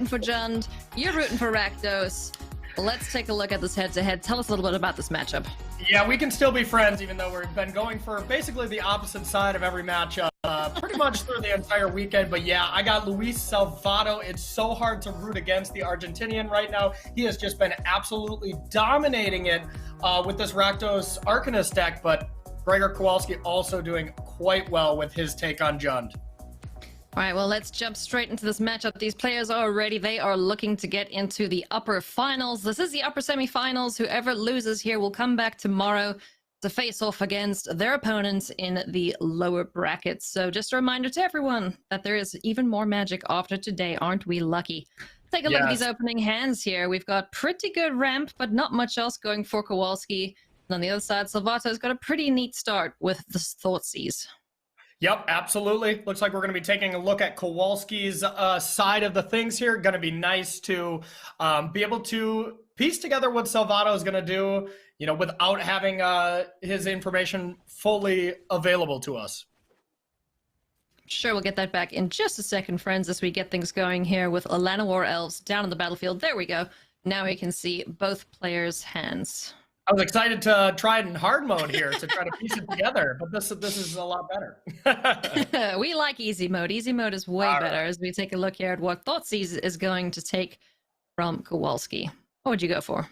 For Jund, you're rooting for Rakdos. Let's take a look at this head-to-head. Tell us a little bit about this matchup. Yeah, we can still be friends, even though we've been going for basically the opposite side of every matchup pretty much through the entire weekend. But yeah, I got Luis Salvato. It's so hard to root against the Argentinian right now. He has just been absolutely dominating it with this Rakdos Arcanist deck, but Gregor Kowalski also doing quite well with his take on Jund. All right, well, let's jump straight into this matchup. These players are ready. They are looking to get into the upper finals. This is the upper semifinals. Whoever loses here will come back tomorrow to face off against their opponents in the lower brackets. So just a reminder to everyone that there is even more magic after today. Aren't we lucky? Take a look at these opening hands here. We've got pretty good ramp, but not much else going for Kowalski. And on the other side, Salvato's got a pretty neat start with the Thoughtseize. Yep, absolutely. Looks like we're going to be taking a look at Kowalski's side of the things here. Going to be nice to be able to piece together what Salvato is going to do, you know, without having his information fully available to us. Sure, we'll get that back in just a second, friends, as we get things going here with Llanowar Elves down on the battlefield. There we go. Now we can see both players' hands. I was excited to try it in hard mode here to try to piece it together, but this is a lot better. We like easy mode. Easy mode is way better as we take a look here at what Thoughtseize is going to take from Kowalski. What would you go for?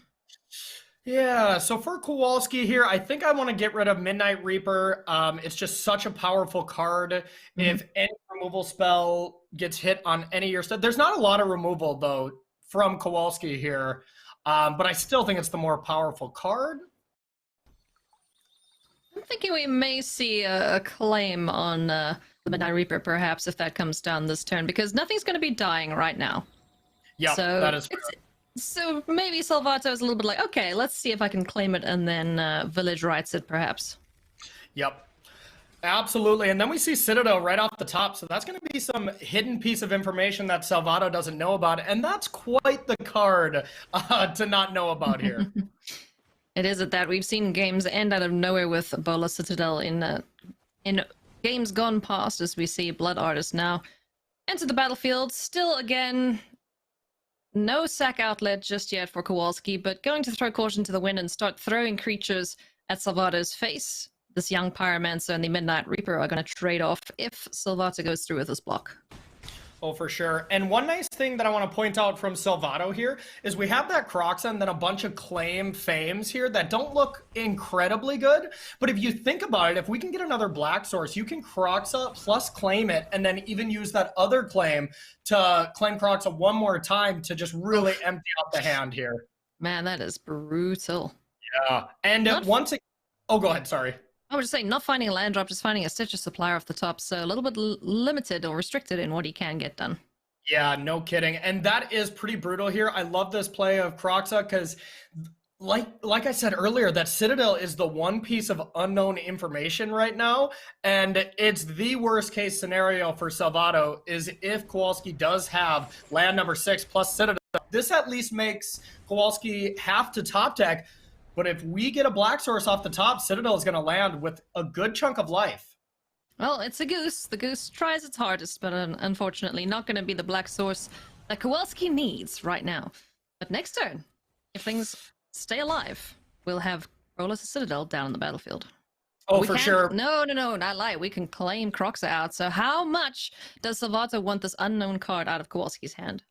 Yeah, so for Kowalski here, I think I want to get rid of Midnight Reaper. It's just such a powerful card. If any removal spell gets hit on any of your stuff, there's not a lot of removal though from Kowalski here. But I still think it's the more powerful card. I'm thinking we may see a claim on the Midnight Reaper, perhaps, if that comes down this turn, because nothing's going to be dying right now. Yeah, so that is fair. So maybe Salvato is a little bit like, okay, let's see if I can claim it, and then Village writes it, perhaps. Yep. Absolutely. And then we see Citadel right off the top. So that's going to be some hidden piece of information that Salvato doesn't know about. And that's quite the card to not know about here. It is at that. We've seen games end out of nowhere with Bola Citadel in games gone past, as we see Blood Artist now enter the battlefield. Still, again, no sack outlet just yet for Kowalski, but going to throw caution to the wind and start throwing creatures at Salvato's face. This young Pyromancer and the Midnight Reaper are going to trade off if Salvato goes through with this block. Oh, for sure. And one nice thing that I want to point out from Salvato here is we have that Croxa and then a bunch of claim fames here that don't look incredibly good. But if you think about it, if we can get another black source, you can Croxa plus claim it and then even use that other claim to claim Croxa one more time to just really empty out the hand here. Man, that is brutal. Yeah. And once it... Oh, go ahead. Sorry. I was just saying, not finding a land drop, just finding a Stitcher supplier off the top, so a little bit limited or restricted in what he can get done. Yeah, no kidding. And that is pretty brutal here. I love this play of Croxa because, like I said earlier, that Citadel is the one piece of unknown information right now, and it's the worst case scenario for Salvato is if Kowalski does have land number 6 plus Citadel. This at least makes Kowalski have to top deck. But if we get a black source off the top, Citadel is going to land with a good chunk of life. Well, it's a goose. The goose tries its hardest, but unfortunately not going to be the black source that Kowalski needs right now. But next turn, if things stay alive, we'll have Bolas Citadel down on the battlefield. Oh, for sure. No, not lie. We can claim Croxa out. So how much does Salvato want this unknown card out of Kowalski's hand?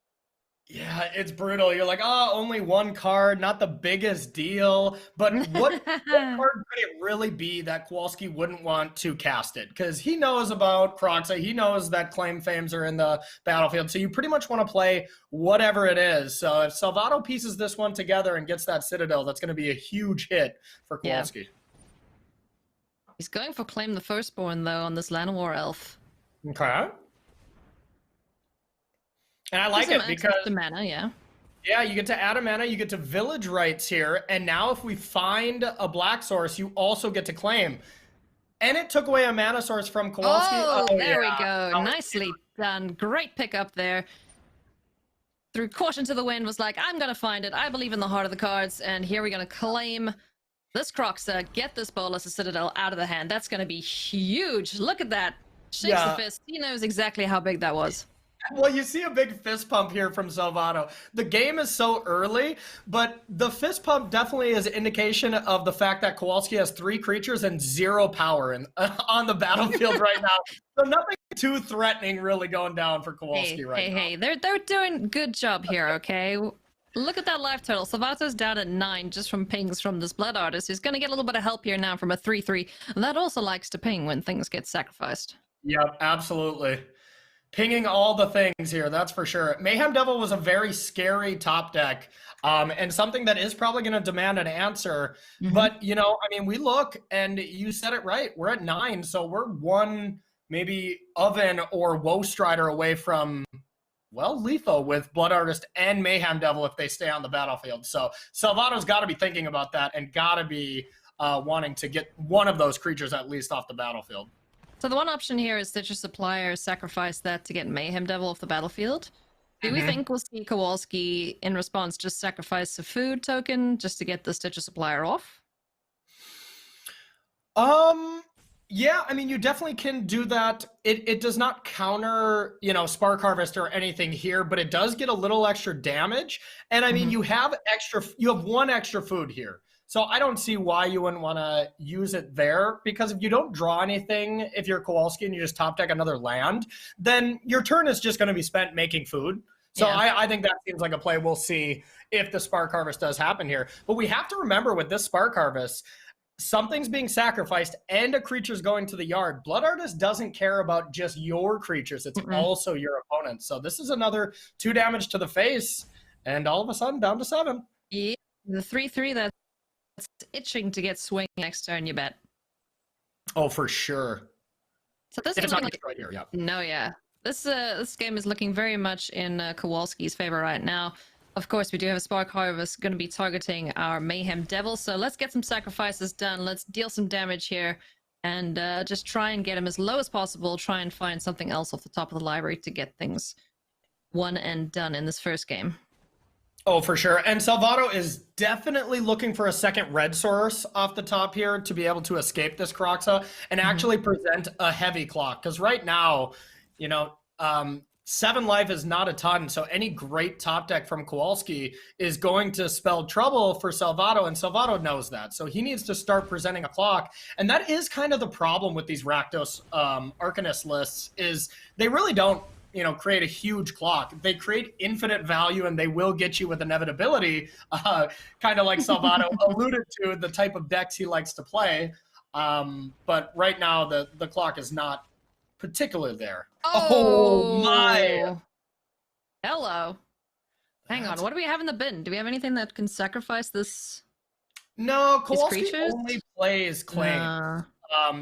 Yeah, it's brutal. You're like, oh, only one card, not the biggest deal. But what card could it really be that Kowalski wouldn't want to cast it? Because he knows about Croxa. He knows that claim fames are in the battlefield. So you pretty much want to play whatever it is. So if Salvato pieces this one together and gets that Citadel, that's going to be a huge hit for Kowalski. Yeah. He's going for Claim the Firstborn, though, on this Llanowar Elf. Okay. And I like it because the mana, yeah, you get to add a mana, you get to village rights here, and now if we find a black source, you also get to claim. And it took away a mana source from Kowalski. Oh, there we go. Nicely done. Great pickup there. Threw caution to the wind, was like, I'm going to find it. I believe in the heart of the cards, and here we're going to claim this Croxa, get this Bolas Citadel out of the hand. That's going to be huge. Look at that. Shakes the fist. He knows exactly how big that was. Well, you see a big fist pump here from Salvato. The game is so early, but the fist pump definitely is an indication of the fact that Kowalski has 3 creatures and 0 power on the battlefield right now. So nothing too threatening really going down for Kowalski right now. Hey, they're doing good job here, okay? Look at that life total. Salvato's down at 9 just from pings from this Blood Artist. He's going to get a little bit of help here now from a 3/3. And that also likes to ping when things get sacrificed. Yep, absolutely. Pinging all the things here, that's for sure. Mayhem Devil was a very scary top deck, and something that is probably going to demand an answer. But, you know, I mean, we look, and you said it right. We're at 9, so we're one maybe Oven or Woe Strider away from, well, lethal with Blood Artist and Mayhem Devil if they stay on the battlefield. So Salvato's got to be thinking about that and got to be wanting to get one of those creatures at least off the battlefield. So the one option here is that your supplier sacrifice that to get Mayhem Devil off the battlefield. Do we think we'll see Kowalski in response just sacrifice a food token just to get the Stitcher supplier off? Yeah, I mean, you definitely can do that. It does not counter, you know, Spark Harvest or anything here, but it does get a little extra damage. And I mean, you have 1 extra food here. So I don't see why you wouldn't want to use it there, because if you don't draw anything, if you're Kowalski and you just top deck another land, then your turn is just going to be spent making food. So yeah. I think that seems like a play we'll see if the Spark Harvest does happen here. But we have to remember with this Spark Harvest, something's being sacrificed and a creature's going to the yard. Blood Artist doesn't care about just your creatures. It's also your opponent. So this is another 2 damage to the face, and all of a sudden down to 7. Yeah, the 3/3 that's itching to get swing next turn, you bet. Oh, for sure. So this is not destroyed here, yeah. No, yeah. This game is looking very much in Kowalski's favor right now. Of course, we do have a Spark Harvest going to be targeting our Mayhem Devil, so let's get some sacrifices done. Let's deal some damage here and just try and get him as low as possible. Try and find something else off the top of the library to get things won and done in this first game. Oh, for sure. And Salvato is definitely looking for a second red source off the top here to be able to escape this Kroxa and actually present a heavy clock. Because right now, you know, 7 life is not a ton. So any great top deck from Kowalski is going to spell trouble for Salvato, and Salvato knows that. So he needs to start presenting a clock. And that is kind of the problem with these Rakdos Arcanist lists, is they really don't, you know, create a huge clock. They create infinite value, and they will get you with inevitability, kind of like Salvato alluded to the type of decks he likes to play. But right now, the clock is not particularly there. Oh my! Hello. Hang on. What do we have in the bin? Do we have anything that can sacrifice this? No, Kowalski only plays Claim.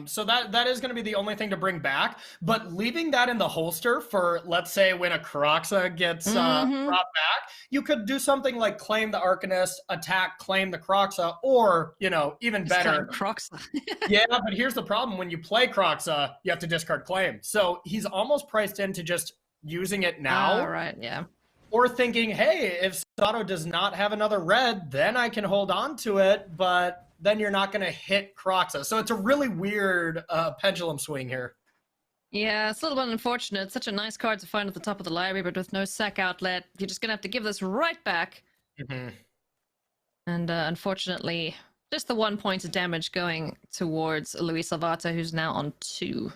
So that is going to be the only thing to bring back. But leaving that in the holster for, let's say, when a Kroxa gets brought back, you could do something like Claim the Arcanist, attack, claim the Kroxa, or, you know, even better, Kroxa. Yeah, but here's the problem. When you play Kroxa, you have to discard Claim. So he's almost priced into just using it now. Right, yeah. Or thinking, hey, if Salvato does not have another red, then I can hold on to it, but then you're not going to hit Kroxa. So it's a really weird pendulum swing here. Yeah, it's a little bit unfortunate. It's such a nice card to find at the top of the library, but with no sack outlet, you're just going to have to give this right back. And unfortunately, just the 1 point of damage going towards Luis Salvato, who's now on 2.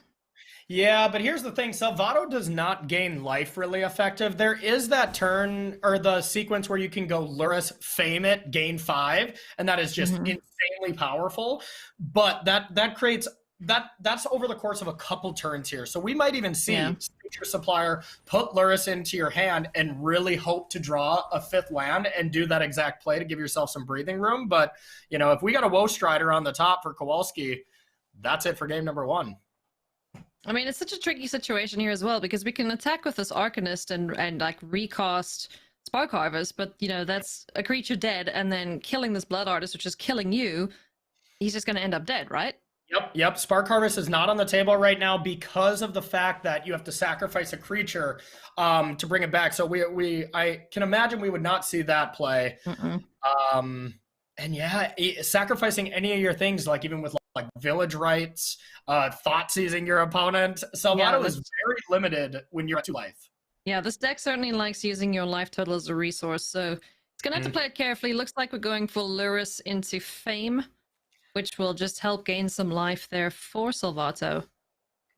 Yeah, but here's the thing. Salvato does not gain life really effective. There is that turn, or the sequence where you can go Luris, Fame it, gain 5, and that is just insanely powerful. But that creates, that's over the course of a couple turns here. So we might even see your supplier put Luris into your hand and really hope to draw a 5th land and do that exact play to give yourself some breathing room. But, you know, if we got a Woe Strider on the top for Kowalski, that's it for game number 1. I mean, it's such a tricky situation here as well, because we can attack with this Arcanist and like recast Spark Harvest, but, you know, that's a creature dead, and then killing this Blood Artist, which is killing you, he's just going to end up dead, right? Yep. Spark Harvest is not on the table right now because of the fact that you have to sacrifice a creature to bring it back. So I can imagine we would not see that play. And yeah, sacrificing any of your things, like even with like Village Rites, thought seizing your opponent. Salvato is very limited when you're at 2 life. Yeah, this deck certainly likes using your life total as a resource, so it's gonna have to play it carefully. Looks like we're going for Lurrus into Fame, which will just help gain some life there for Salvato.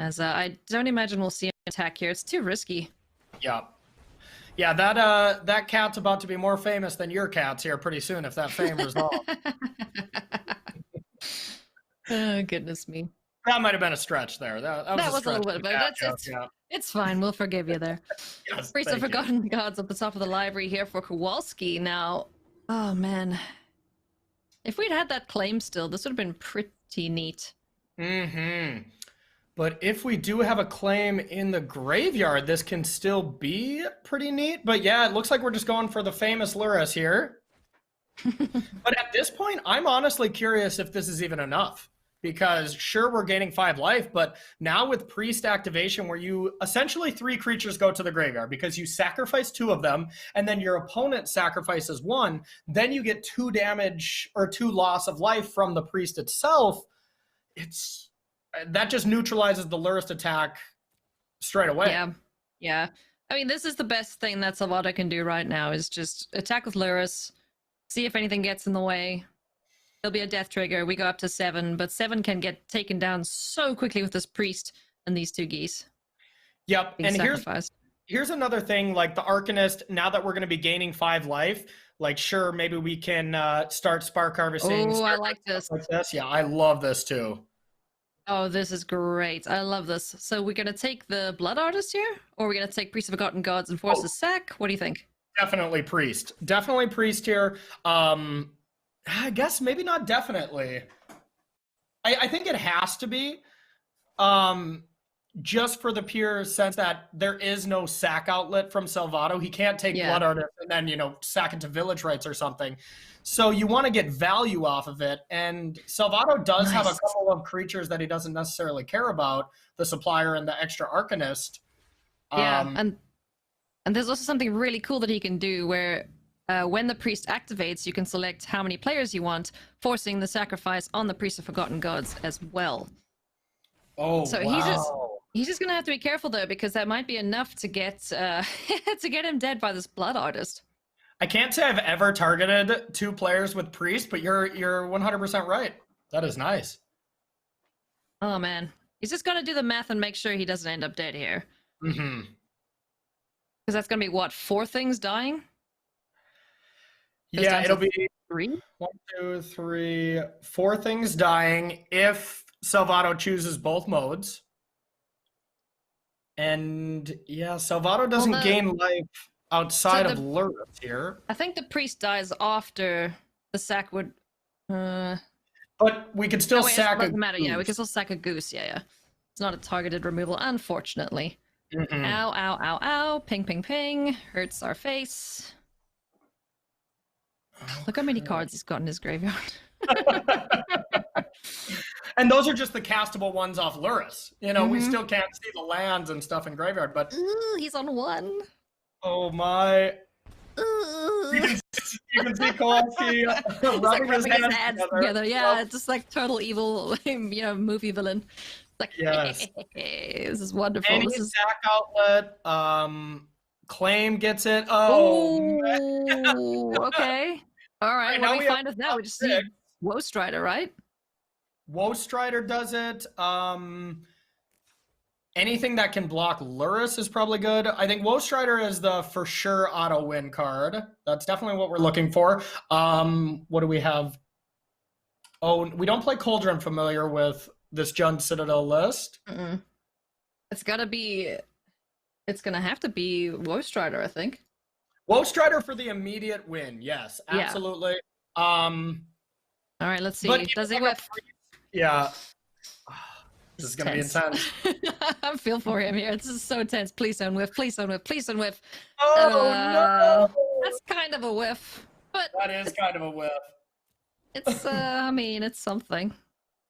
As I don't imagine we'll see an attack here. It's too risky. Yeah. Yeah, that cat's about to be more famous than your cats here pretty soon if that fame resolves. Oh, goodness me. That might have been a stretch there. That was a little bit, but it's fine. We'll forgive you there. Yes, Priest of thank you. Forgotten Gods up the top of the library here for Kowalski. Now, oh man, if we'd had that claim still, this would have been pretty neat. Mm-hmm. But if we do have a claim in the graveyard, this can still be pretty neat. But yeah, it looks like we're just going for the famous Lurrus here. But at this point, I'm honestly curious if this is even enough. Because sure, we're gaining 5 life, but now with Priest activation, where you essentially 3 creatures go to the graveyard because you sacrifice 2 of them, and then your opponent sacrifices 1, then you get 2 damage or 2 loss of life from the Priest itself. That just neutralizes the Lurrus attack straight away. Yeah. I mean, this is the best thing that Salvato can do right now, is just attack with Lurrus, see if anything gets in the way. There'll be a death trigger. We go up to 7, but 7 can get taken down so quickly with this Priest and these 2 geese. Yep, and sacrificed. here's another thing, like the Arcanist, now that we're going to be gaining 5 life, like sure, maybe we can start Spark Harvesting. Oh, I like this. Yeah, I love this too. Oh, this is great. I love this. So we're going to take the Blood Artist here? Or we're going to take Priest of Forgotten Gods and force a sack? What do you think? Definitely Priest. Definitely Priest here. I guess maybe not definitely. I think it has to be. Just for the pure sense that there is no sack outlet from Salvato. He can't take Blood Artist and then, sack into Village Rites or something. So you want to get value off of it. And Salvato does have a couple of creatures that he doesn't necessarily care about, the Supplier and the extra Arcanist. Yeah, and there's also something really cool that he can do where when the Priest activates, you can select how many players you want, forcing the sacrifice on the Priest of Forgotten Gods as well. Oh, so wow. He's just gonna have to be careful though, because that might be enough to get to get him dead by this Blood Artist. I can't say I've ever targeted 2 players with Priest, but you're 100% right. That is nice. Oh man, he's just gonna do the math and make sure he doesn't end up dead here. Mm-hmm. Because that's gonna be what, 4 things dying? Yeah, it'll be 3. 1, 2, 3, 4 things dying if Salvato chooses both modes. And yeah, Salvato doesn't gain life outside of Lurrus here. I think the Priest dies after the sack would. But we could still sack a matter. Yeah, we can still sack a goose. Yeah. It's not a targeted removal, unfortunately. Mm-mm. Ow, ow, ow, ow. Ping, ping, ping. Hurts our face. Look how many cards he's got in his graveyard. And those are just the castable ones off Lurrus. We still can't see the lands and stuff in graveyard, but... Ooh, he's on 1. Oh my... You can see Kowalski rubbing his hands together. Yeah, it's just like total evil, movie villain. Like, yes. Hey, this is wonderful. Any this is... sack outlet, claim gets it. Oh, okay. All right, what do we find with that? We just see Woe Strider, right? Woe Strider does it. Anything that can block Lurrus is probably good. I think Woe Strider is the for sure auto win card. That's definitely what we're looking for. What do we have? Oh, we don't play Cauldron familiar with this Jund Citadel list. It's gonna have to be Woe Strider, I think. Woe Strider for the immediate win. Yes, absolutely. All right, let's see. Does he whiff? Yeah. This is going to be intense. I feel for him here. This is so tense. Please don't whiff. Please don't whiff. Please don't whiff. Oh, no. That's kind of a whiff. But that is kind of a whiff. It's, I mean, it's something.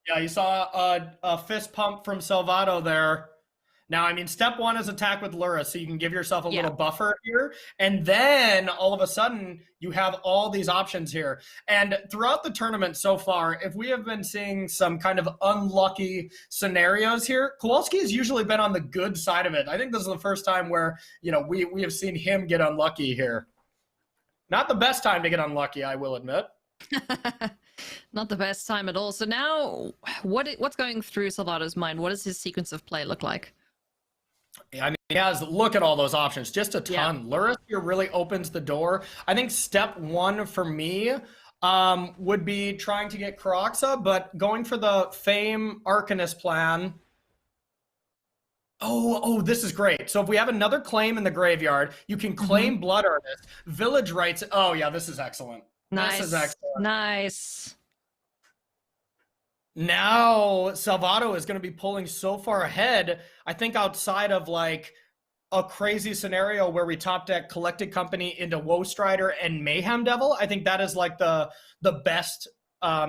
Yeah, you saw a fist pump from Salvato there. Now, I mean, step one is attack with Lura, so you can give yourself a Yeah. little buffer here. And then all of a sudden, you have all these options here. And throughout the tournament so far, if we have been seeing some kind of unlucky scenarios here, Kowalski has usually been on the good side of it. I think this is the first time where, we have seen him get unlucky here. Not the best time to get unlucky, I will admit. Not the best time at all. So now, what's going through Salvato's mind? What does his sequence of play look like? I mean, he has, look at all those options, just a ton. Yeah. Lurrus here really opens the door. I think step one for me would be trying to get Karoxa, but going for the Fame Arcanist plan. Oh, this is great. So if we have another claim in the graveyard, you can claim Blood Artist. Village Rites. Oh, yeah, this is excellent. Nice. This is excellent. Nice. Now Salvato is going to be pulling so far ahead. I think outside of like a crazy scenario where we top deck Collected Company into Woe Strider and Mayhem Devil, I think that is like the best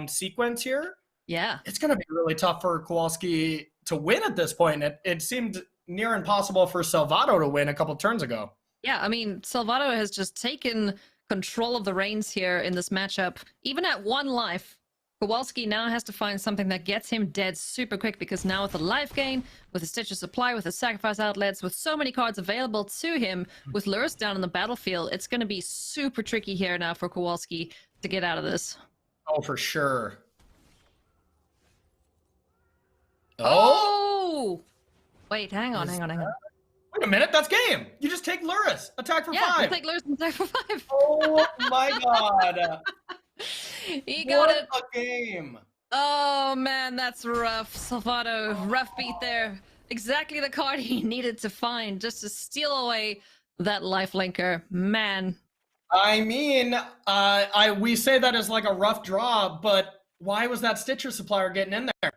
sequence here. Yeah. It's going to be really tough for Kowalski to win at this point. It seemed near impossible for Salvato to win a couple turns ago. Yeah, I mean, Salvato has just taken control of the reins here in this matchup. Even at 1 life, Kowalski now has to find something that gets him dead super quick, because now with the life gain, with the Stitch of Supply, with the Sacrifice Outlets, with so many cards available to him, with Lurrus down on the battlefield, it's going to be super tricky here now for Kowalski to get out of this. Oh, for sure. Oh! Wait, hang on. Wait a minute, that's game. You just take Lurrus, attack for 5. Yeah, take Lurrus and attack for 5. Oh my god. He got it. What a game. Oh man, that's rough. Salvato, rough beat there. Exactly the card he needed to find just to steal away that lifelinker. Man. I mean, we say that as like a rough draw, but why was that Stitcher supplier getting in there?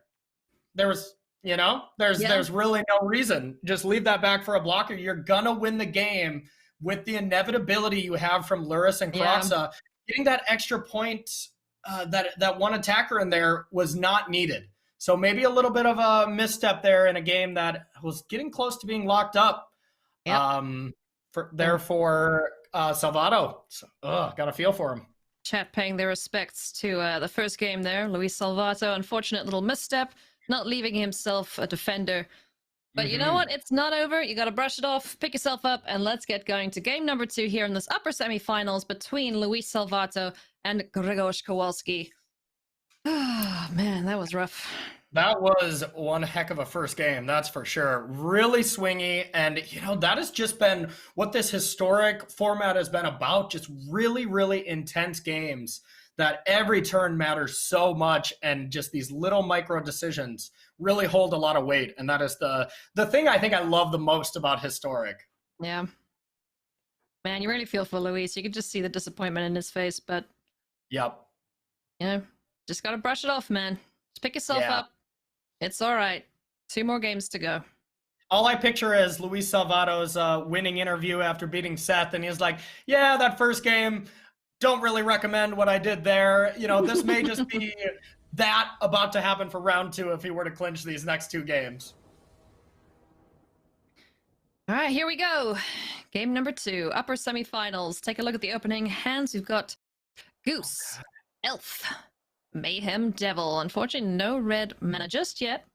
There was, there's really no reason. Just leave that back for a blocker. You're gonna win the game with the inevitability you have from Lurrus and Karoxa. Yeah. Getting that extra point, that one attacker in there was not needed. So maybe a little bit of a misstep there in a game that was getting close to being locked up. Yep. For Salvato. So, got a feel for him. Chat paying their respects to the first game there. Luis Salvato, unfortunate little misstep, not leaving himself a defender. But you know what? It's not over. You got to brush it off, pick yourself up, and let's get going to game number 2 here in this upper semifinals between Luis Salvato and Grzegorz Kowalski. Oh, man, that was rough. That was one heck of a first game, that's for sure. Really swingy, and that has just been what this historic format has been about. Just really, really intense games that every turn matters so much, and just these little micro decisions really hold a lot of weight. And that is the thing I think I love the most about historic. Yeah. Man, you really feel for Luis. You can just see the disappointment in his face, but yep. Just got to brush it off, man. Just pick yourself up. It's all right. 2 more games to go. All I picture is Luis Salvato's winning interview after beating Seth, and he's like, yeah, that first game, don't really recommend what I did there. This may just be that about to happen for round 2 if he were to clinch these next 2 games. All right, here we go. Game number 2, upper semifinals. Take a look at the opening hands. We've got Goose, Elf, Mayhem Devil. Unfortunately, no red mana just yet.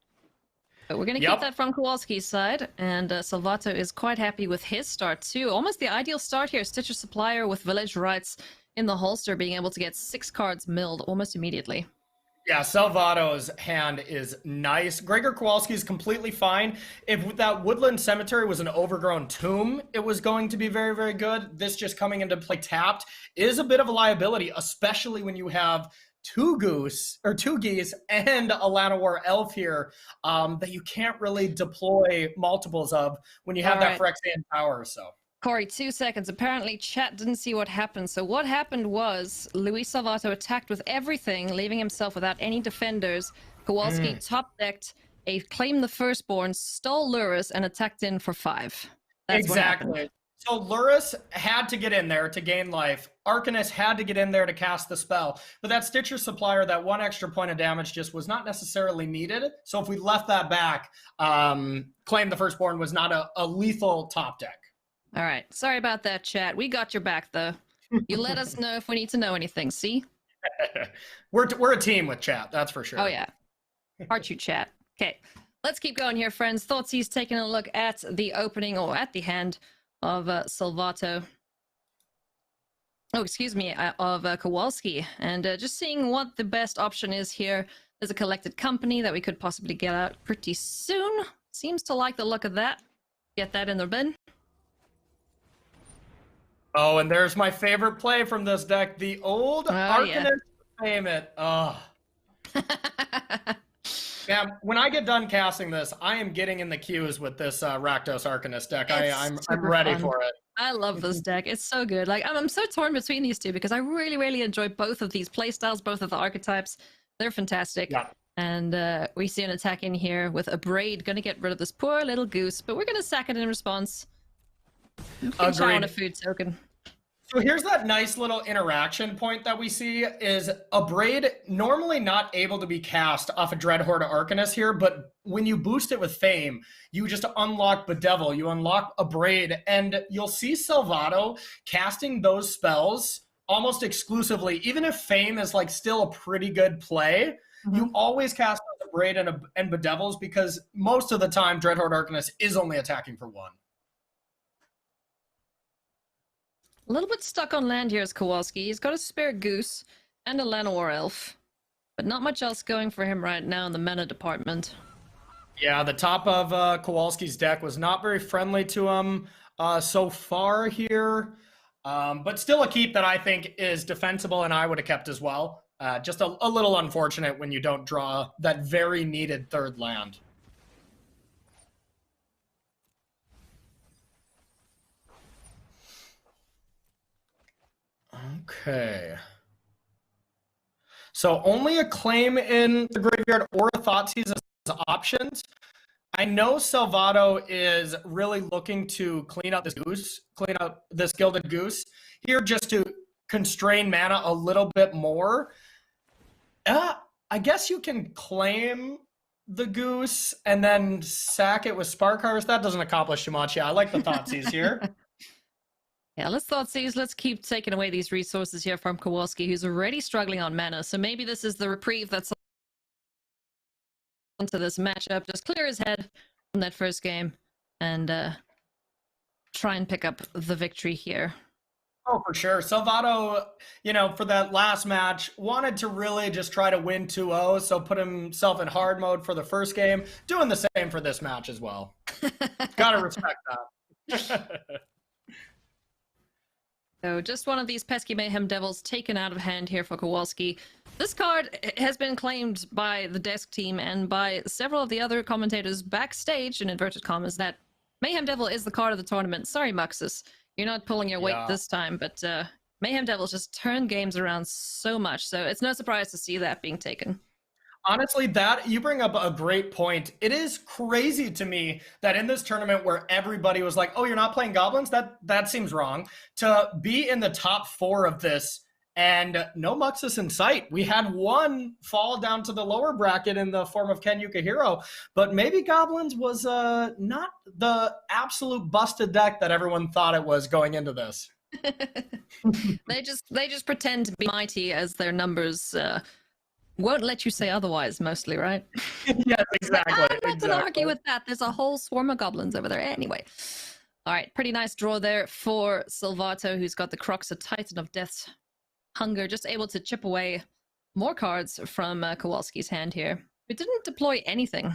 But we're going to keep that from Kowalski's side. And Salvato is quite happy with his start, too. Almost the ideal start here. Stitcher Supplier with Village Rites in the holster, being able to get 6 cards milled almost immediately. Yeah, Salvato's hand is nice. Gregor Kowalski is completely fine. If that Woodland Cemetery was an overgrown tomb, it was going to be very, very good. This just coming into play tapped is a bit of a liability, especially when you have 2 geese and a Llanowar Elf here that you can't really deploy multiples of when you have that Phyrexian Tower. So Corey, 2 seconds. Apparently, chat didn't see what happened. So what happened was Luis Salvato attacked with everything, leaving himself without any defenders. Kowalski top-decked a Claim the Firstborn, stole Lurrus, and attacked in for 5. That's exactly. So Luris had to get in there to gain life. Arcanist had to get in there to cast the spell. But that Stitcher Supplier, that one extra point of damage just was not necessarily needed. So if we left that back, Claim the Firstborn was not a lethal top deck. All right. Sorry about that, chat. We got your back, though. You let us know if we need to know anything, see? We're a team with chat, that's for sure. Oh, yeah. Heart you, chat. Okay. Let's keep going here, friends. Thoughtseize taking a look at the opening, or at the hand of Salvato. Oh, excuse me, of Kowalski. And just seeing what the best option is here. There's a collected company that we could possibly get out pretty soon. Seems to like the look of that. Get that in the bin. Oh, and there's my favorite play from this deck, the old Arcanist Payment. Oh. Yeah, when I get done casting this, I am getting in the queues with this Rakdos Arcanist deck. I'm ready for it. I love this deck. It's so good. Like I'm so torn between these two because I really, really enjoy both of these playstyles, both of the archetypes. They're fantastic. Yeah. And we see an attack in here with a Braid, gonna get rid of this poor little goose, but we're gonna sack it in response. Chow on a food token. So here's that nice little interaction point that we see is a Braid normally not able to be cast off a Dreadhorde Arcanist here, but when you boost it with Fame, you just unlock Bedevil, you unlock a Braid, and you'll see Salvato casting those spells almost exclusively. Even if Fame is like still a pretty good play, you always cast a Braid and Bedevils because most of the time Dreadhorde Arcanist is only attacking for one. A little bit stuck on land here is Kowalski. He's got a spare goose and a Llanowar elf, but not much else going for him right now in the mana department. Yeah, the top of Kowalski's deck was not very friendly to him so far here, but still a keep that I think is defensible and I would have kept as well. Just a little unfortunate when you don't draw that very needed third land. Okay. So only a Claim in the graveyard or a Thoughtseize as options. I know Salvato is really looking to clean up this Gilded Goose here just to constrain mana a little bit more. I guess you can claim the Goose and then sack it with Spark Harvest. That doesn't accomplish too much. Yeah, I like the Thoughtseize here. Yeah, let's Thoughtseize. Let's keep taking away these resources here from Kowalski, who's already struggling on mana. So maybe this is the reprieve that's into this matchup. Just clear his head from that first game and try and pick up the victory here. Oh, for sure. Salvato, for that last match, wanted to really just try to win 2-0, so put himself in hard mode for the first game. Doing the same for this match as well. Gotta respect that. So just one of these pesky Mayhem Devils taken out of hand here for Kowalski. This card has been claimed by the desk team and by several of the other commentators backstage, in inverted commas, that Mayhem Devil is the card of the tournament. Sorry, Muxus. You're not pulling your weight this time, but Mayhem Devils just turn games around so much, so it's no surprise to see that being taken. Honestly, that you bring up a great point. It is crazy to me that in this tournament where everybody was like, oh, you're not playing goblins? That seems wrong. To be in the top 4 of this and no Muxus in sight. We had one fall down to the lower bracket in the form of Ken Yukihiro, but maybe goblins was not the absolute busted deck that everyone thought it was going into this. They just pretend to be mighty as their numbers won't let you say otherwise, mostly, right? Yes, exactly. I'm not going to argue with that. There's a whole swarm of goblins over there. Anyway. All right, pretty nice draw there for Salvato, who's got the Croxa Titan of Death's Hunger, just able to chip away more cards from Kowalski's hand here. We didn't deploy anything.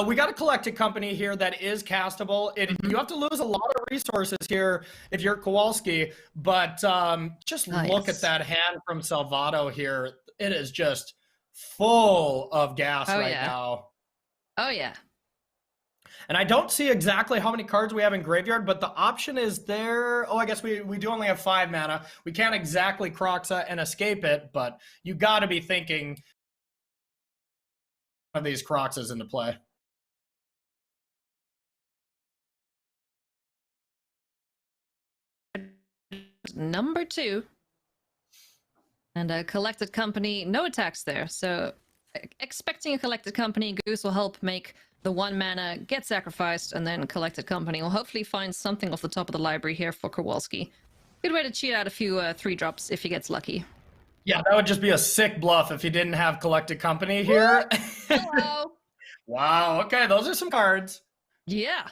We got a collected company here that is castable. You have to lose a lot of resources here if you're Kowalski, but just look at that hand from Salvato here. It is just full of gas now. Oh, yeah. And I don't see exactly how many cards we have in graveyard, but the option is there. Oh, I guess we do only have 5 mana. We can't exactly Croxa and escape it, but you got to be thinking of these Croxas into play. number 2. And a collected company, no attacks there. So expecting a collected company, Goose will help make the 1 mana get sacrificed, and then collected company will hopefully find something off the top of the library here for Kowalski. Good way to cheat out a few 3-drops if he gets lucky. Yeah, that would just be a sick bluff if he didn't have collected company here. Hello. Wow, okay, those are some cards. Yeah.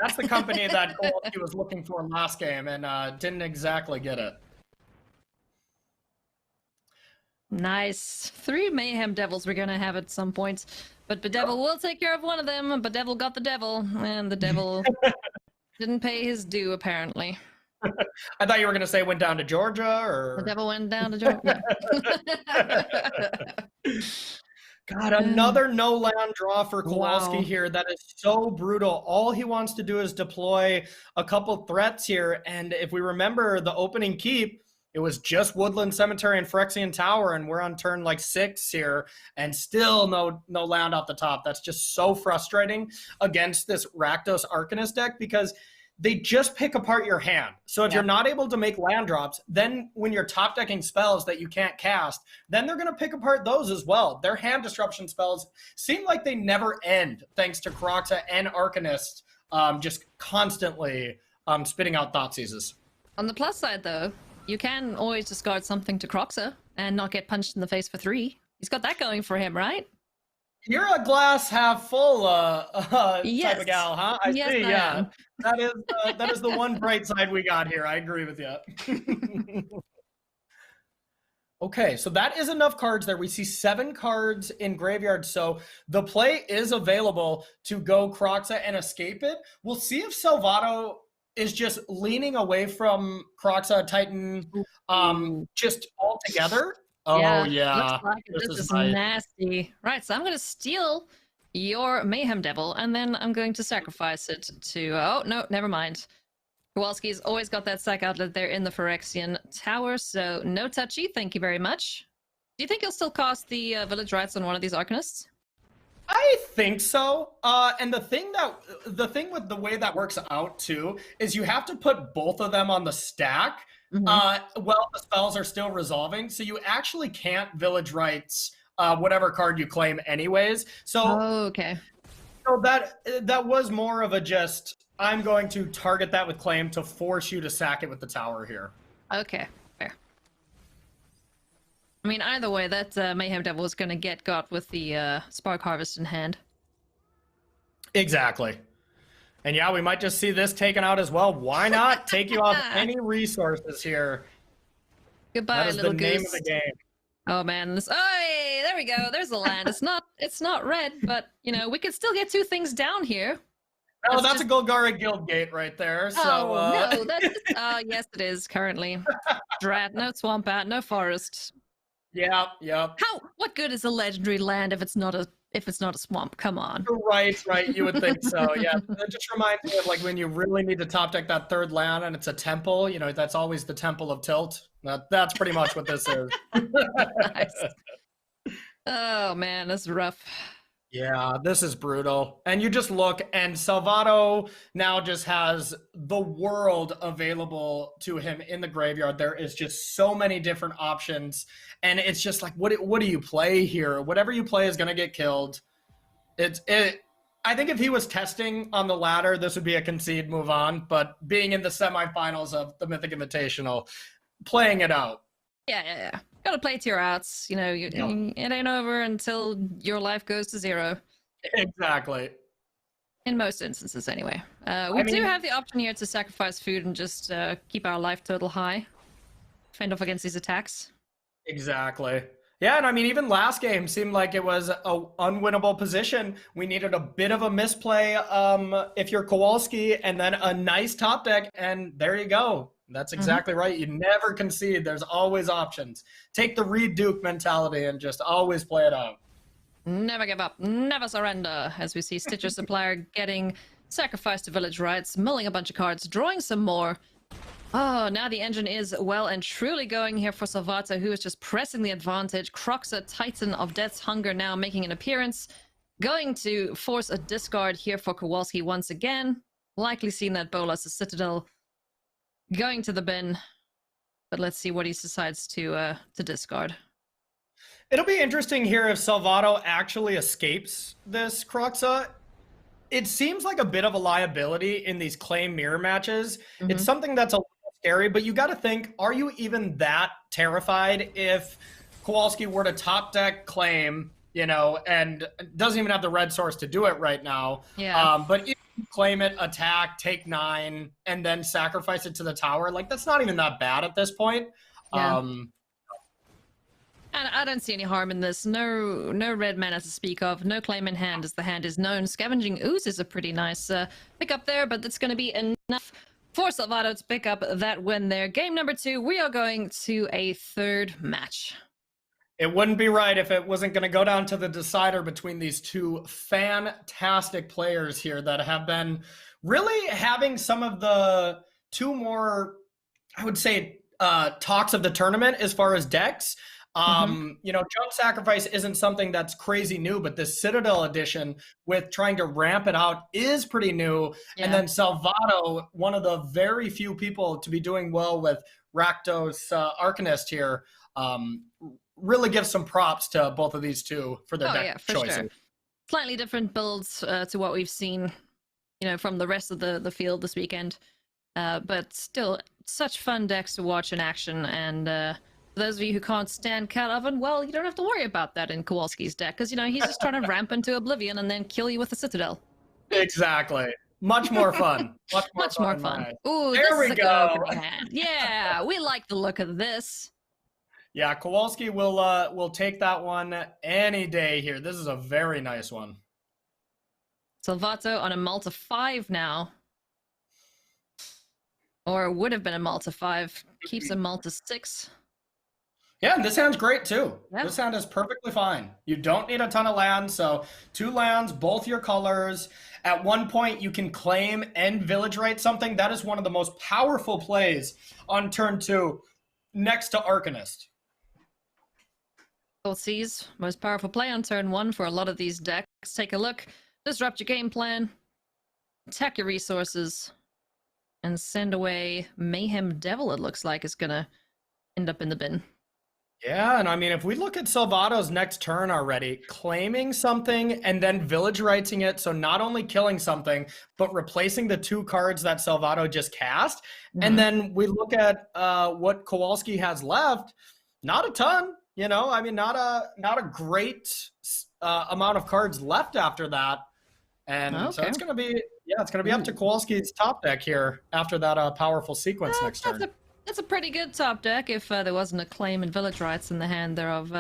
That's the company that Kowalski was looking for last game and didn't exactly get it. Nice. 3 Mayhem Devils we're gonna have at some point. But Bedevil will take care of one of them. Bedevil got the devil, and the devil didn't pay his due, apparently. I thought you were going to say went down to Georgia, or... The devil went down to Georgia. God, another no land draw for Kowalski Wow. here. That is so brutal. All he wants to do is deploy a couple threats here. And if we remember the opening keep, it was just Woodland Cemetery and Phyrexian Tower, and we're on turn like 6 here, and still no land off the top. That's just so frustrating against this Rakdos Arcanist deck, because they just pick apart your hand. So if you're not able to make land drops, then when you're top decking spells that you can't cast, then they're going to pick apart those as well. Their hand disruption spells seem like they never end, thanks to Kroxa and Arcanist just constantly spitting out Thoughtseizes. On the plus side, though, you can always discard something to Kroxa and not get punched in the face for 3. He's got that going for him, right? You're a glass half full Yes. type of gal, huh? I Yes, see, I yeah. am. That is the one bright side we got here. I agree with you. Okay, so that is enough cards there. We see 7 cards in graveyard, so the play is available to go Kroxa and escape it. We'll see if Salvato is just leaning away from Kroxa Titan just altogether. Oh, yeah. Looks like this is nasty. Right, so I'm going to steal your Mayhem Devil, and then I'm going to sacrifice it to... Oh, no, never mind. Kowalski's always got that sack outlet there in the Phyrexian Tower, so no touchy, thank you very much. Do you think he'll still cost the Village Rites on one of these Arcanists? I think so. And the thing with the way that works out, too, is you have to put both of them on the stack while the spells are still resolving. So you actually can't Village Rites whatever card you claim anyways. So, okay. So that was more of a just, I'm going to target that with claim to force you to sack it with the tower here. Okay, fair. I mean, either way, that Mayhem Devil is going to get got with the Spark Harvest in hand. Exactly. And yeah, we might just see this taken out as well. Why not take you off any resources here? Goodbye, that is little the goose. name of the game. Oh man, this... Oh, there we go. There's the land. It's not red, but you know, we could still get 2 things down here. Oh, that's just a Golgari Guild Gate right there. So, no, that's just... yes, it is currently. Drat, no swamp bat, no forest. Yep. What good is a legendary land if it's not a swamp? Come on. Right. You would think so. Yeah. That just reminds me of like when you really need to top deck that 3rd land and it's a temple. You know, that's always the Temple of Tilt. That's pretty much what this is. Nice. Oh man, that's rough. Yeah, this is brutal. And you just look, and Salvato now just has the world available to him in the graveyard. There is just so many different options, and it's just like, what do you play here? Whatever you play is going to get killed. I think if he was testing on the ladder, this would be a concede, move on. But being in the semifinals of the Mythic Invitational, playing it out. Yeah. Gotta play to your outs. You know, it ain't over until your life goes to 0. Exactly. In most instances, anyway. We do have the option here to sacrifice food and just keep our life total high. Fend off against these attacks. Exactly. Yeah, and I mean, even last game seemed like it was an unwinnable position. We needed a bit of a misplay if you're Kowalski, and then a nice top deck, and there you go. That's exactly right. You never concede. There's always options. Take the Reed Duke mentality and just always play it out. Never give up. Never surrender. As we see Stitcher Supplier getting sacrificed to Village Rites, milling a bunch of cards, drawing some more. Oh, now the engine is well and truly going here for Salvato, who is just pressing the advantage. Kroxa, Titan of Death's Hunger, now making an appearance. Going to force a discard here for Kowalski once again. Likely seeing that Bolas, the Citadel, going to the bin. But let's see what he decides to discard. It'll be interesting here if Salvato actually escapes this Croxa. It seems like a bit of a liability in these claim mirror matches. Mm-hmm. It's something that's a little scary, but you got to think, are you even that terrified if Kowalski were to top deck claim, you know, and doesn't even have the red source to do it right now. Yeah. But if you claim it, attack, take 9, and then sacrifice it to the tower, like that's not even that bad at this point. Yeah. And I don't see any harm in this. No red mana to speak of. No claim in hand as the hand is known. Scavenging Ooze is a pretty nice pick-up there, but that's going to be enough for Salvato to pick up that win there. Game number 2, we are going to a third match. It wouldn't be right if it wasn't going to go down to the decider between these two fantastic players here that have been really having some of the two more, I would say, talks of the tournament as far as decks. You know, Junk Sacrifice isn't something that's crazy new, but this Citadel edition with trying to ramp it out is pretty new. Yeah. And then Salvato, one of the very few people to be doing well with Rakdos Arcanist here, really gives some props to both of these two for their deck choices. Sure. Slightly different builds to what we've seen, you know, from the rest of the field this weekend. But still, such fun decks to watch in action. And for those of you who can't stand Cat Oven, well, you don't have to worry about that in Kowalski's deck, because, you know, he's just trying to ramp into Oblivion and then kill you with a Citadel. Exactly. Much more fun. Much more fun. Ooh, there we go. Yeah, we like the look of this. Yeah, Kowalski will take that one any day here. This is a very nice one. Salvato on a Malta 5 now. Or would have been a Malta 5. Keeps a Malta 6. Yeah, and this hand's great too. Yeah. This hand is perfectly fine. You don't need a ton of lands, so 2 lands, both your colors. At one point, you can claim and village right something. That is one of the most powerful plays on turn 2, next to Arcanist. Seas, most powerful play on turn 1 for a lot of these decks. Take a look, disrupt your game plan, attack your resources, and send away Mayhem Devil, it looks like, is gonna end up in the bin. Yeah, and I mean, if we look at Salvato's next turn already, claiming something and then village righting it, so not only killing something, but replacing the 2 cards that Salvato just cast, and then we look at what Kowalski has left, not a ton. You know, I mean, not a great amount of cards left after that, and so it's gonna be up to Kowalski's top deck here after that powerful sequence next turn. That's a pretty good top deck if there wasn't a claim and village rights in the hand there of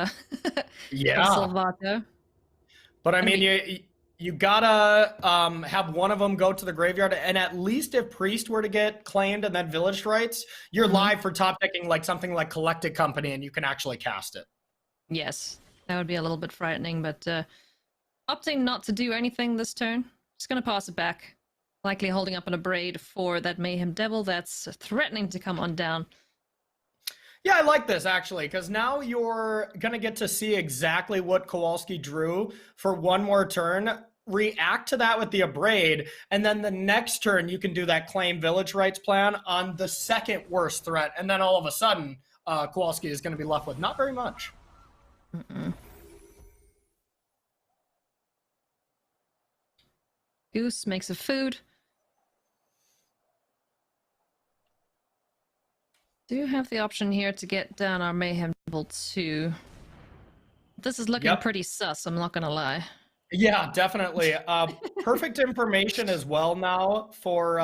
Salvato. But I mean, you gotta have one of them go to the graveyard, and at least if Priest were to get claimed and then village rights, you're live for top decking like something like Collected Company, and you can actually cast it. Yes, that would be a little bit frightening, but opting not to do anything this turn, just gonna pass it back, likely holding up on a braid for that Mayhem Devil that's threatening to come on down. Yeah, I like this actually, because now you're gonna get to see exactly what Kowalski drew for one more turn, react to that with the Abrade, and then the next turn you can do that claim village rights plan on the second worst threat, and then all of a sudden Kowalski is going to be left with not very much. Goose makes a food. Do have the option here to get down our Mayhem Devil too. This is looking pretty sus, I'm not gonna lie. Yeah, definitely. Perfect information as well now for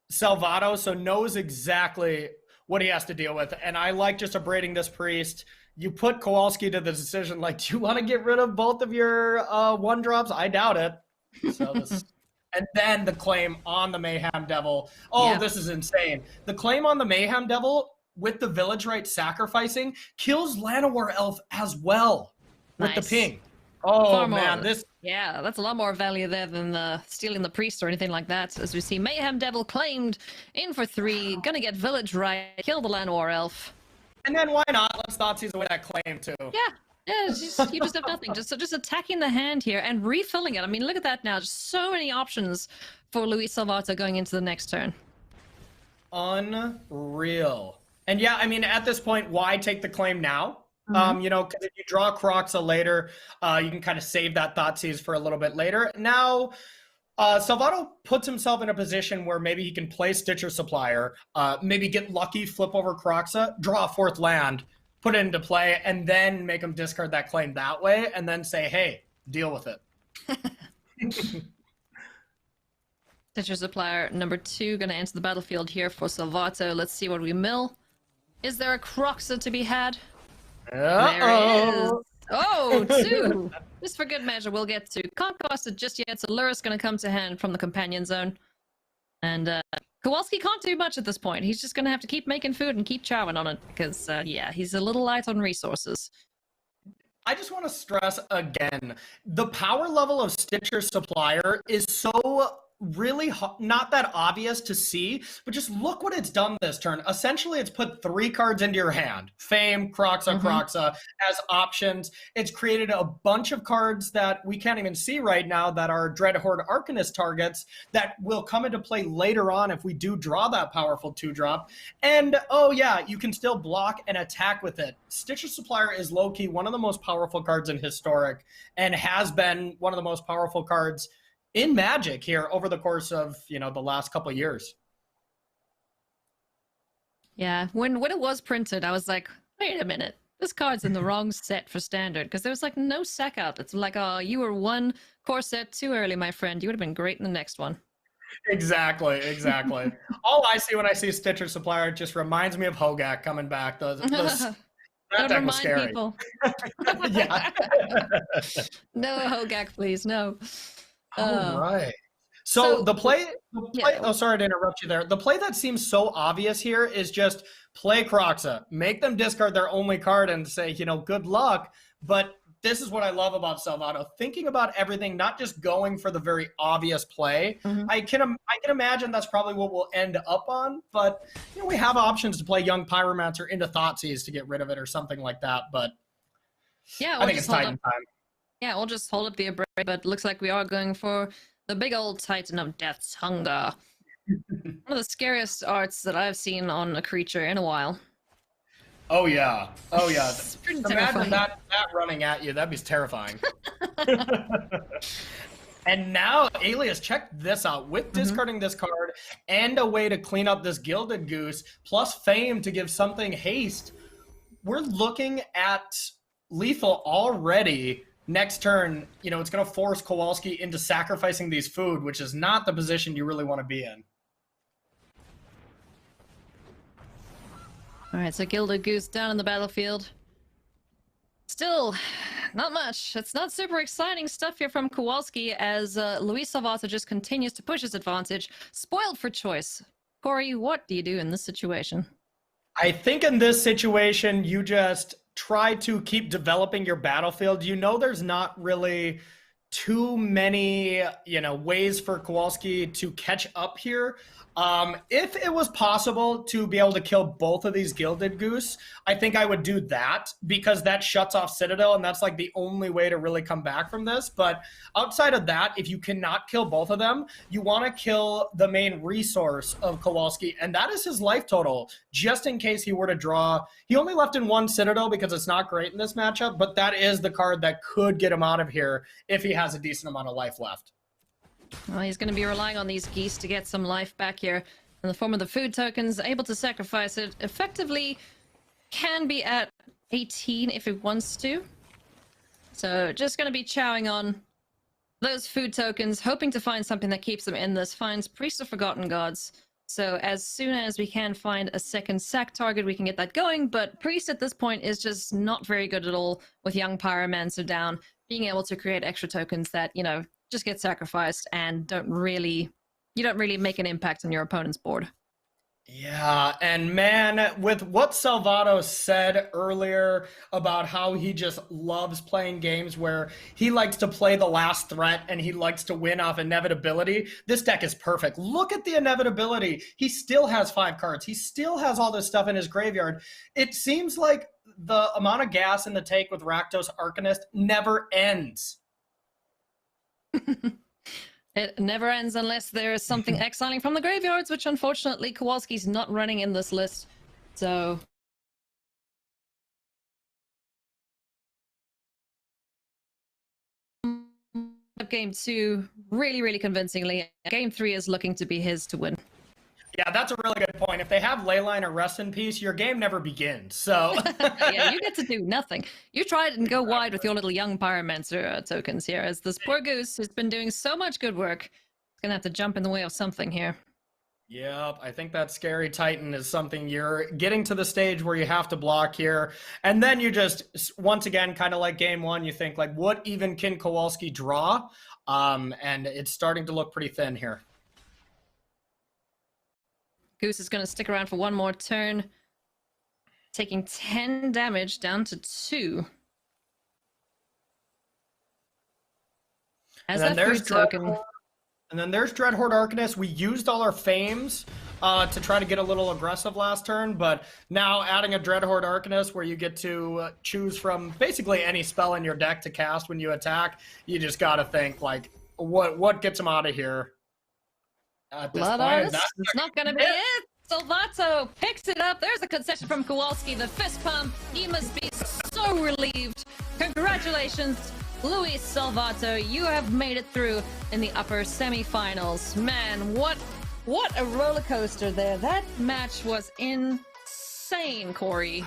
Salvato, so knows exactly what he has to deal with. And I like just abrading this Priest. You put Kowalski to the decision, like, do you want to get rid of both of your 1-drops? I doubt it. So this, and then the claim on the Mayhem Devil. Oh, this is insane. The claim on the Mayhem Devil with the village right sacrificing kills Llanowar Elf as well with the ping. Oh man, yeah, that's a lot more value there than stealing the priest or anything like that. As we see, Mayhem Devil claimed in for 3, gonna get village right, kill the Llanowar Elf. And then why not? Let's Thoughtseize away that claim too. Yeah, you just have nothing. Just attacking the hand here and refilling it. I mean, look at that now. Just so many options for Luis Salvato going into the next turn. Unreal. And yeah, I mean, at this point, why take the claim now? Mhm. You know, because if you draw Croxa later, you can kind of save that Thoughtseize for a little bit later. Now, Salvato puts himself in a position where maybe he can play Stitcher Supplier, maybe get lucky, flip over Croxa, draw a fourth land, put it into play, and then make him discard that claim that way, and then say, hey, deal with it. Stitcher Supplier number 2 going to enter the battlefield here for Salvato. Let's see what we mill. Is there a Croxa to be had? There is. Oh, 2. Just for good measure, we'll get to. Can't cost it just yet, so Lura's going to come to hand from the companion zone. And Kowalski can't do much at this point. He's just going to have to keep making food and keep chowing on it because, yeah, he's a little light on resources. I just want to stress again, the power level of Stitcher Supplier is so really not that obvious to see, but just look what it's done this turn. Essentially, it's put 3 cards into your hand. Fame, Croxa, Croxa as options. It's created a bunch of cards that we can't even see right now that are Dreadhorde Arcanist targets that will come into play later on if we do draw that powerful 2-drop. And, oh yeah, you can still block and attack with it. Stitcher Supplier is low-key one of the most powerful cards in Historic and has been one of the most powerful cards in Magic here over the course of, you know, the last couple of years. Yeah, when it was printed, I was like, wait a minute, this card's in the wrong set for Standard, because there was like no sack out. It's like, oh, you were 1 core set too early, my friend. You would have been great in the next one. Exactly. All I see when I see Stitcher Supplier just reminds me of Hogak coming back. That deck was scary. People. Yeah. No Hogak, please, no. All right. So the play, yeah. oh, sorry to interrupt you there. The play that seems so obvious here is just play Croxa, make them discard their only card and say, you know, good luck. But this is what I love about Salvato, thinking about everything, not just going for the very obvious play. I can imagine that's probably what we'll end up on, but you know, we have options to play Young Pyromancer into Thoughtseize to get rid of it or something like that. But yeah, I think it's Titan time. Yeah, we'll just hold up the Abrade, but looks like we are going for the big old Titan of Death's Hunger. One of the scariest arts that I've seen on a creature in a while. Oh yeah. Imagine that running at you. That'd be terrifying. And now, Alias, check this out. With discarding this card and a way to clean up this Gilded Goose, plus Fame to give something haste, we're looking at lethal already. Next turn, you know, it's going to force Kowalski into sacrificing these food, which is not the position you really want to be in. All right, so Gilded Goose down in the battlefield. Still, not much. It's not super exciting stuff here from Kowalski as Luis Salvato just continues to push his advantage. Spoiled for choice. Corey, what do you do in this situation? I think in this situation, you just try to keep developing your battlefield. You know, there's not really too many, you know, ways for Kowalski to catch up here. If it was possible to be able to kill both of these Gilded Goose, I think I would do that because that shuts off Citadel, and that's like the only way to really come back from this. But outside of that, if you cannot kill both of them, you want to kill the main resource of Kowalski, and that is his life total, just in case he were to draw. He only left in 1 Citadel because it's not great in this matchup, but that is the card that could get him out of here if he has a decent amount of life left. Well, he's going to be relying on these geese to get some life back here in the form of the food tokens, able to sacrifice it. Effectively can be at 18 if he wants to. So just going to be chowing on those food tokens, hoping to find something that keeps them in this. Finds Priest of Forgotten Gods. So as soon as we can find a second sack target, we can get that going. But Priest at this point is just not very good at all with Young Pyromancer down, being able to create extra tokens that, you know, just get sacrificed and you don't really make an impact on your opponent's board. Yeah, and man, with what Salvato said earlier about how he just loves playing games where he likes to play the last threat and he likes to win off inevitability, this deck is perfect. Look at the inevitability. He still has 5 cards. He still has all this stuff in his graveyard. It seems like the amount of gas in the tank with Rakdos Arcanist never ends. It never ends unless there is something exiling from the graveyards, which unfortunately Kowalski's not running in this list. So game 2 really, really convincingly. Game 3 is looking to be his to win. Yeah, that's a really good point. If they have Leyline or Rest in Peace, your game never begins. So yeah, you get to do nothing. You try it and go wide with your little young Pyromancer tokens here, as this poor Goose who's been doing so much good work is gonna have to jump in the way of something here. Yep, I think that Scary Titan is something you're getting to the stage where you have to block here. And then you just, once again, kind of like game 1, you think, like, what even can Kowalski draw? And it's starting to look pretty thin here. Goose is going to stick around for one more turn, taking 10 damage down to 2. As that food token. And then there's Dreadhorde Arcanist. We used all our fames to try to get a little aggressive last turn, but now adding a Dreadhorde Arcanist where you get to choose from basically any spell in your deck to cast when you attack, you just got to think, like, what gets him out of here? At this Blood point, Artist, it's not going to be it. Salvato picks it up. There's a concession from Kowalski. The fist pump. He must be so relieved. Congratulations, Luis Salvato. You have made it through in the upper semifinals. Man, what a roller coaster there. That match was insane, Corey.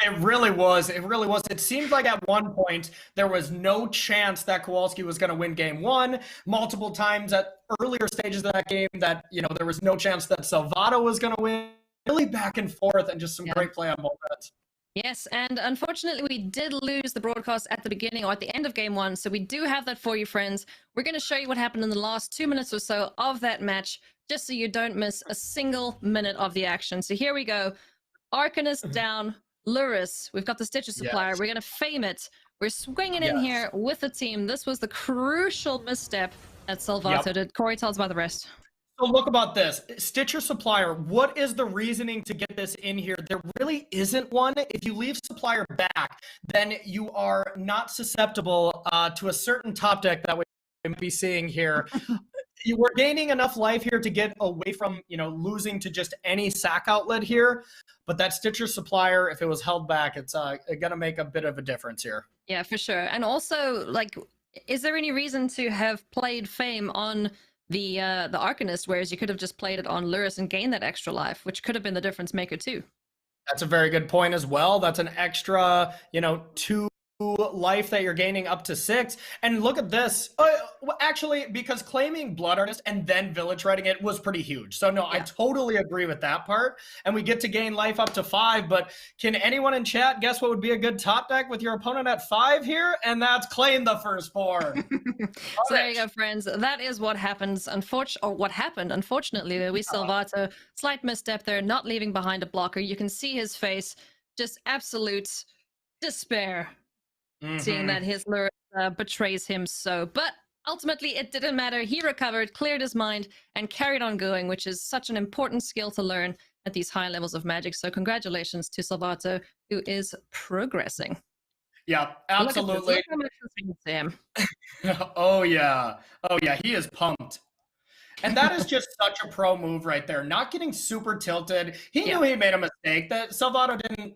It really was. It really was. It seemed like at one point there was no chance that Kowalski was going to win game 1. Multiple times at earlier stages of that game that, there was no chance that Salvato was going to win. Really back and forth, and just some great play on both ends. Yes, and unfortunately we did lose the broadcast at the beginning or at the end of game 1, so we do have that for you, friends. We're going to show you what happened in the last 2 minutes or so of that match, just so you don't miss a single minute of the action. So here we go. Arcanist down. Luris, we've got the Stitcher Supplier. Yes. We're going to fame it. We're swinging in here with the team. This was the crucial misstep that Salvato did. Corey, tell us about the rest. So look about this. Stitcher Supplier, what is the reasoning to get this in here? There really isn't one. If you leave Supplier back, then you are not susceptible to a certain top deck that we might be seeing here. You were gaining enough life here to get away from, losing to just any sack outlet here. But that Stitcher Supplier, if it was held back, it's going to make a bit of a difference here. Yeah, for sure. And also, like, is there any reason to have played Fame on the Arcanist, whereas you could have just played it on Luris and gained that extra life, which could have been the difference maker too? That's a very good point as well. That's an extra, 2 life that you're gaining up to 6. And look at this. Actually, because claiming Blood Artist and then Village Writing it was pretty huge. So no, I totally agree with that part. And we get to gain life up to 5. But can anyone in chat guess what would be a good top deck with your opponent at 5 here? And that's claim the Firstborn. So there you go, friends. That is what happens. What happened, unfortunately, Luis Salvato. Slight misstep there, not leaving behind a blocker. You can see his face, just absolute despair. Seeing that his Luris betrays him so. But ultimately, it didn't matter. He recovered, cleared his mind, and carried on going, which is such an important skill to learn at these high levels of Magic. So congratulations to Salvato, who is progressing. Yeah, absolutely. Look how much this means to him. Oh, yeah. Oh, yeah. He is pumped. And that is just such a pro move right there. Not getting super tilted. He knew he made a mistake. That Salvato didn't